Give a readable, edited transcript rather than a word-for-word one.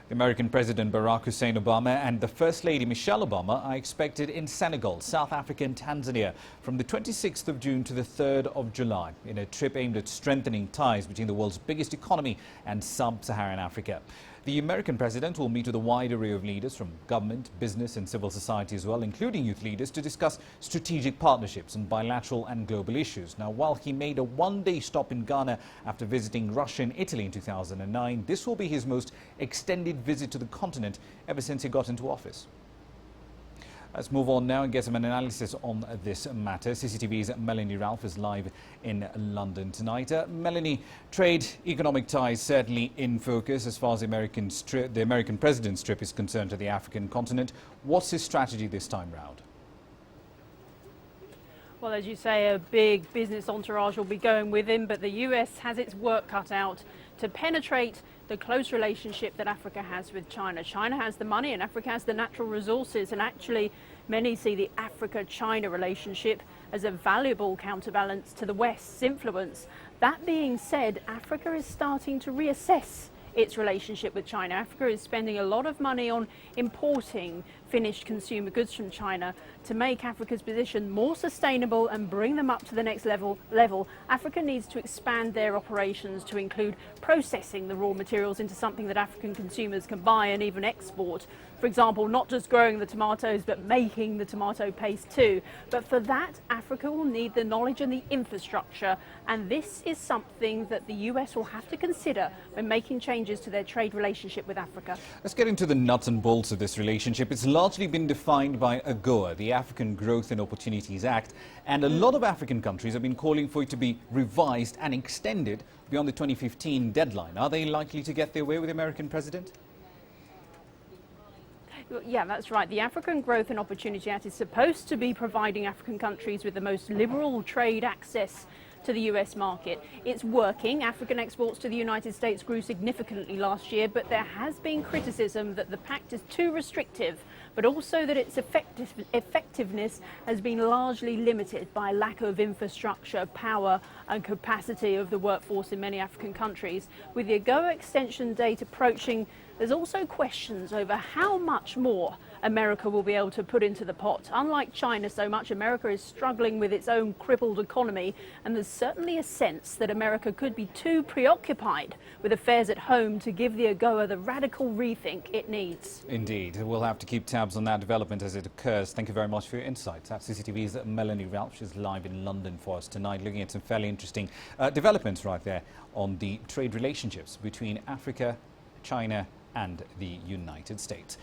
The American President Barack Hussein Obama and the First Lady Michelle Obama are expected in Senegal, South Africa and Tanzania from the 26th of June to the 3rd of July in a trip aimed at strengthening ties between the world's biggest economy and Sub-Saharan Africa. The American president will meet with a wide array of leaders from government, business and civil society as well, including youth leaders, to discuss strategic partnerships on bilateral and global issues. Now, while he made a one-day stop in Ghana after visiting Russia and Italy in 2009, this will be his most extended visit to the continent ever since he got into office. Let's move on now and get some analysis on this matter. CCTV's Melanie Ralph is live in London tonight. Melanie, trade, economic ties certainly in focus as far as the American president's trip is concerned to the African continent. What's his strategy this time round? Well, as you say, a big business entourage will be going with him, but the US has its work cut out to penetrate the close relationship that Africa has with China. China has the money and Africa has the natural resources, and actually many see the Africa-China relationship as a valuable counterbalance to the West's influence. That being said, Africa is starting to reassess its relationship with China. Africa is spending a lot of money on importing finished consumer goods from China to make Africa's position more sustainable and bring them up to the next level. Africa needs to expand their operations to include processing the raw materials into something that African consumers can buy and even export. For example, not just growing the tomatoes, but making the tomato paste too. But for that, Africa will need the knowledge and the infrastructure, and this is something that the US will have to consider when making changes to their trade relationship with Africa. Let's get into the nuts and bolts of this relationship. It's largely been defined by AGOA, the African Growth and Opportunities Act, and a lot of African countries have been calling for it to be revised and extended beyond the 2015 deadline. Are they likely to get their way with the American president? Yeah, that's right. The African Growth and Opportunity Act is supposed to be providing African countries with the most liberal trade access to the US market. It's working. African exports to the United States grew significantly last year, but there has been criticism that the pact is too restrictive, but also that its effectiveness has been largely limited by lack of infrastructure, power and capacity of the workforce in many African countries. With the AGOA extension date approaching, there's also questions over how much more America will be able to put into the pot. Unlike China so much, America is struggling with its own crippled economy, and there's certainly a sense that America could be too preoccupied with affairs at home to give the AGOA the radical rethink it needs. Indeed. We'll have to keep tabs on that development as it occurs. Thank you very much for your insights. That's CCTV's Melanie Ralph. She's live in London for us tonight, looking at some fairly interesting developments right there on the trade relationships between Africa, China and the United States.